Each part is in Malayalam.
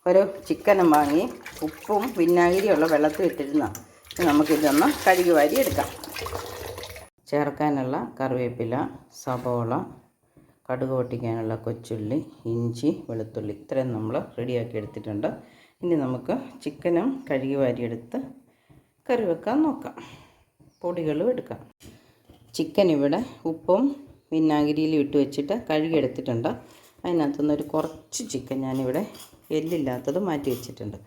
ഒരു ചിക്കനും വാങ്ങി ഉപ്പും വിനാഗിരിയുള്ള വെള്ളത്തിൽ ഇട്ടിരുന്ന നമുക്കിതൊന്ന് കഴുകി വാരി എടുക്കാം. ചേർക്കാനുള്ള കറിവേപ്പില, സബോള, കടുക് പൊട്ടിക്കാനുള്ള കൊച്ചുള്ളി, ഇഞ്ചി, വെളുത്തുള്ളി ഇത്രയും നമ്മൾ റെഡിയാക്കി എടുത്തിട്ടുണ്ട്. ഇനി നമുക്ക് ചിക്കനും കഴുകി വാരിയെടുത്ത് കറി വെക്കാൻ നോക്കാം. പൊടികളും എടുക്കാം. ചിക്കൻ ഇവിടെ ഉപ്പും വിനാഗിരിയിലും ഇട്ട് വെച്ചിട്ട് കഴുകിയെടുത്തിട്ടുണ്ട്. അതിനകത്തുനിന്നൊരു കുറച്ച് ചിക്കൻ ഞാനിവിടെ എല്ലില്ലാത്തത് മാറ്റി വെച്ചിട്ടുണ്ട്.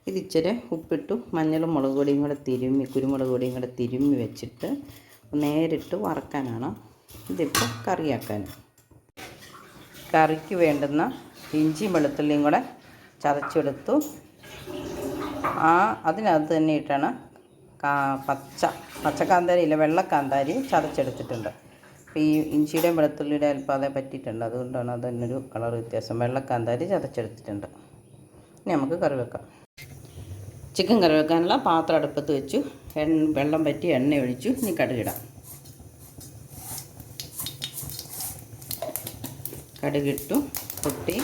ഇതിച്ചിരി ഉപ്പിട്ടു മഞ്ഞളും മുളക് പൊടിയും കൂടെ കുരുമുളക് പൊടിയും കൂടെ തിരുമ്മി വെച്ചിട്ട് നേരിട്ട് വറക്കാനാണ്. ഇതിപ്പോൾ കറിയാക്കാൻ. കറിക്ക് വേണ്ടുന്ന ഇഞ്ചിയും വെളുത്തുള്ളിയും കൂടെ ചതച്ചെടുത്തു. അതിനകത്ത് തന്നെ ഇട്ടാണ് പച്ചക്കാന്താരി ഇല്ല വെള്ളക്കാന്താരി ചതച്ചെടുത്തിട്ടുണ്ട്. അപ്പോൾ ഈ ഇഞ്ചിയുടെയും വെളുത്തുള്ളിയുടെ അല്പം അതേ പറ്റിയിട്ടുണ്ട്, അതുകൊണ്ടാണ് അതിനൊരു കളർ വ്യത്യാസം. വെള്ളക്കാന്താരി ചതച്ചെടുത്തിട്ടുണ്ട്. ഇനി നമുക്ക് കറി വെക്കാം. ചിക്കൻ കറി വെക്കാനുള്ള പാത്രം അടുപ്പത്ത് വെച്ചു. വെള്ളം പറ്റി എണ്ണ ഒഴിച്ചു. ഇനി കടുകിടാം. കടുകിട്ടു പൊട്ടി.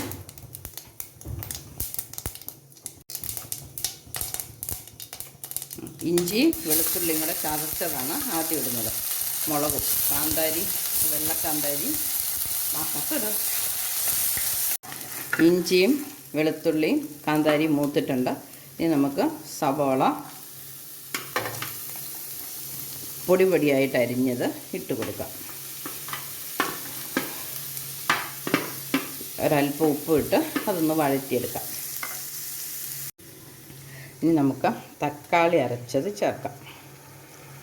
ഇഞ്ചി വെളുത്തുള്ളിയും കൂടെ ചതച്ചതാണ് ആദ്യം ഇടുന്നത്. മുളകും കാന്താരി വെള്ളക്കാന്താരി ഇടും. ഇഞ്ചിയും വെളുത്തുള്ളിയും കാന്താരി മൂത്തിട്ടുണ്ട്. ഇനി നമുക്ക് സബോള പൊടിയായിട്ട് അരിഞ്ഞത് ഇട്ട് കൊടുക്കാം. ഒരല്പം ഉപ്പ് ഇട്ട് അതൊന്ന് വഴറ്റിയെടുക്കാം. ഇനി നമുക്ക് തക്കാളി അരച്ചത് ചേർക്കാം.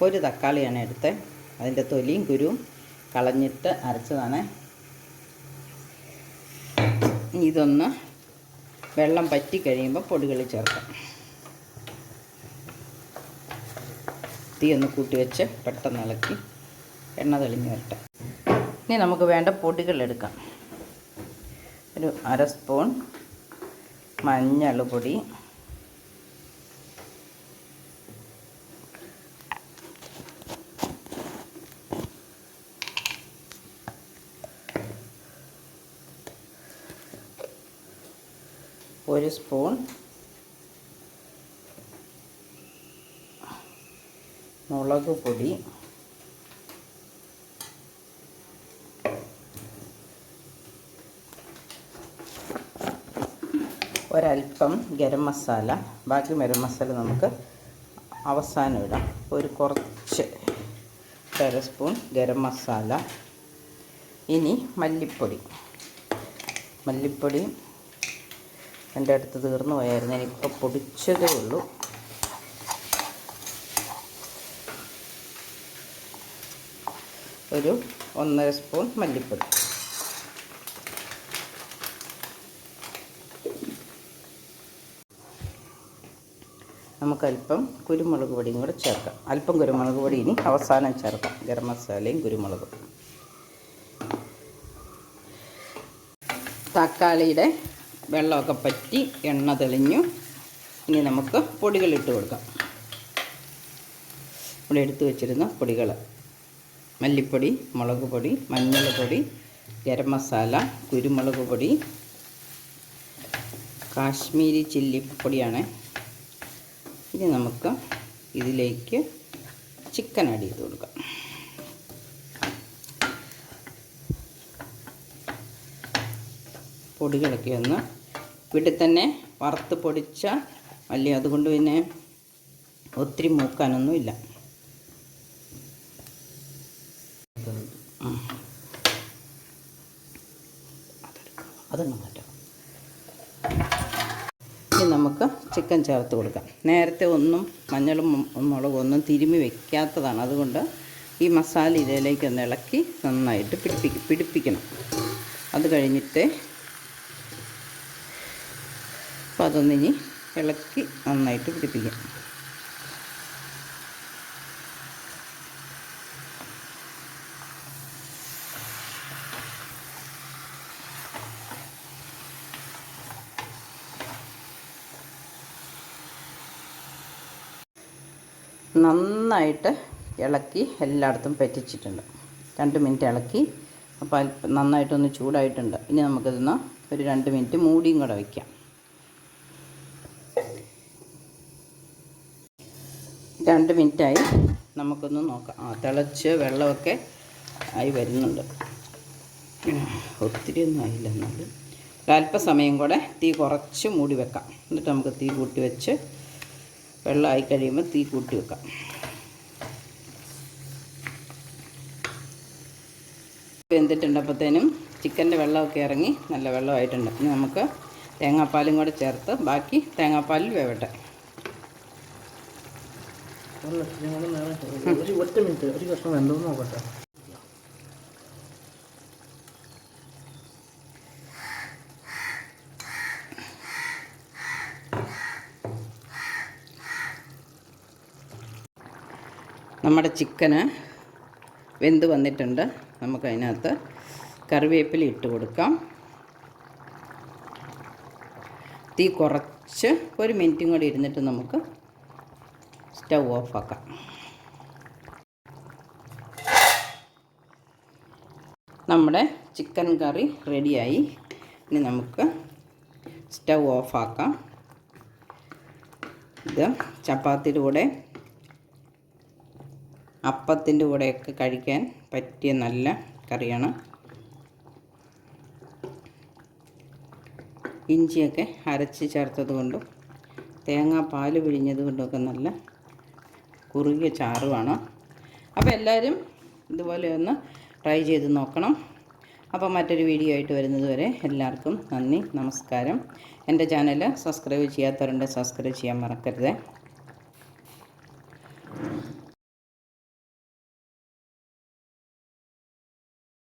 ഒരു തക്കാളിയാണ് എടുത്തത്. അതിൻ്റെ തൊലിയും കുരുവും കളഞ്ഞിട്ട് അരച്ചതാണ്. ഇതൊന്ന് വെള്ളം പറ്റി കഴിയുമ്പോൾ പൊടികൾ ചേർക്കാം. തീ ഒന്ന് കൂട്ടി വെച്ച് പെട്ടെന്ന് ഇളക്കി എണ്ണ തെളിഞ്ഞ് വരട്ടെ. ഇനി നമുക്ക് വേണ്ട പൊടികൾ എടുക്കാം. ഒരു 1/2 സ്പൂൺ മഞ്ഞൾപ്പൊടി, ഒരു സ്പൂൺ മുളക് പൊടി, ഒരൽപ്പം ഗരം മസാല. ബാക്കി ഗരം മസാല നമുക്ക് അവസാനം ഇടാം. ഒരു കുറച്ച് 1/2 സ്പൂൺ ഗരം മസാല. ഇനി മല്ലിപ്പൊടി എൻ്റെ അടുത്ത് തീർന്നു പോയായിരുന്നു. ഞാനിപ്പോൾ പൊടിച്ചതേ ഉള്ളൂ. ഒരു 1/2 സ്പൂൺ മല്ലിപ്പൊടി. നമുക്കല്പം കുരുമുളക് പൊടിയും കൂടെ ചേർക്കാം. അല്പം കുരുമുളക് പൊടി ഇനി അവസാനം ചേർക്കാം. ഗരം മസാലയും കുരുമുളകും. തക്കാളിയുടെ വെള്ളമൊക്കെ പറ്റി എണ്ണ തെളിഞ്ഞു. ഇനി നമുക്ക് പൊടികളിട്ട് കൊടുക്കാം. ഇവിടെ എടുത്തു വെച്ചിരുന്ന പൊടികൾ: മല്ലിപ്പൊടി, മുളക് പൊടി, മഞ്ഞൾ പൊടി, ഗരം മസാല, കുരുമുളക് പൊടി, കാശ്മീരി ചില്ലി പൊടിയാണ്. ഇനി നമുക്ക് ഇതിലേക്ക് ചിക്കൻ ആഡ് ചെയ്ത് കൊടുക്കാം. പൊടികളൊക്കെ ഒന്ന് വീട്ടിൽ തന്നെ വറുത്ത് പൊടിച്ച അല്ലേ, അതുകൊണ്ട് പിന്നെ ഒത്തിരി മൂക്കാനൊന്നുമില്ല. അതൊന്നും മാറ്റാം. ഇനി നമുക്ക് ചിക്കൻ ചേർത്ത് കൊടുക്കാം. നേരത്തെ ഒന്നും മഞ്ഞളും മുളകും ഒന്നും തിരുമ്മി വയ്ക്കാത്തതാണ്. അതുകൊണ്ട് ഈ മസാല ഇതിലേക്ക് ഒന്ന് ഇളക്കി നന്നായിട്ട് പിടിപ്പിക്കണം. അത് കഴിഞ്ഞിട്ട് അപ്പോൾ അതൊന്നിനി ഇളക്കി നന്നായിട്ട് പിടിപ്പിക്കാം. നന്നായിട്ട് ഇളക്കി എല്ലായിടത്തും പറ്റിച്ചിട്ടുണ്ട്. 2 മിനിറ്റ് ഇളക്കി. അപ്പോൾ നന്നായിട്ടൊന്ന് ചൂടായിട്ടുണ്ട്. ഇനി നമുക്കിതൊന്ന് ഒരു 2 മിനിറ്റ് മൂടിയും കൂടെ വയ്ക്കാം. 2 മിനിറ്റായി. നമുക്കൊന്ന് നോക്കാം. തിളച്ച് വെള്ളമൊക്കെ ആയി വരുന്നുണ്ട്. ഒത്തിരി ഒന്നും ആയില്ല, എന്നാലും ഒരല്പസമയം കൂടെ തീ കുറച്ച് മൂടി വെക്കാം. എന്നിട്ട് നമുക്ക് തീ കൂട്ടി വെച്ച് വെള്ളമായി കഴിയുമ്പോൾ തീ കൂട്ടി വെക്കാം. വെന്തിട്ടുണ്ടപ്പോഴത്തേനും ചിക്കൻ്റെ വെള്ളമൊക്കെ ഇറങ്ങി നല്ല വെള്ളമായിട്ടുണ്ട്. ഇനി നമുക്ക് തേങ്ങാപ്പാലും കൂടെ ചേർത്ത് ബാക്കി തേങ്ങാപ്പാലിൽ വേവട്ടെ. ഒറ്റ മിനിറ്റ്, ഒരു കഷ്ണം വെന്തോന്ന് നോക്കട്ടെ. നമ്മുടെ ചിക്കന് വെന്ത് വന്നിട്ടുണ്ട്. നമുക്കതിനകത്ത് കറിവേപ്പില ഇട്ട് കൊടുക്കാം. തീ കുറച്ച് 1 മിനിറ്റും കൂടി ഇരുന്നിട്ട് നമുക്ക് സ്റ്റൗ ഓഫാക്കാം. നമ്മുടെ ചിക്കൻ കറി റെഡിയായി. ഇനി നമുക്ക് സ്റ്റൗ ഓഫാക്കാം. ഇത് ചപ്പാത്തിയുടെ കൂടെ അപ്പത്തിൻ്റെ കൂടെയൊക്കെ കഴിക്കാൻ പറ്റിയ നല്ല കറിയാണ്. ഇഞ്ചിയൊക്കെ അരച്ച് ചേർത്തത് കൊണ്ടും തേങ്ങാപ്പാൽ പിഴിഞ്ഞത് കൊണ്ടുമൊക്കെ നല്ല കുറുകിയ ചാറുമാണ്. അപ്പോൾ എല്ലാവരും ഇതുപോലെ ഒന്ന് ട്രൈ ചെയ്ത് നോക്കണം. അപ്പോൾ മറ്റൊരു വീഡിയോ ആയിട്ട് വരുന്നത് വരെ എല്ലാവർക്കും നന്ദി, നമസ്കാരം. എൻ്റെ ചാനൽ സബ്സ്ക്രൈബ് ചെയ്യാത്തവരുണ്ട്, സബ്സ്ക്രൈബ് ചെയ്യാൻ മറക്കരുത്.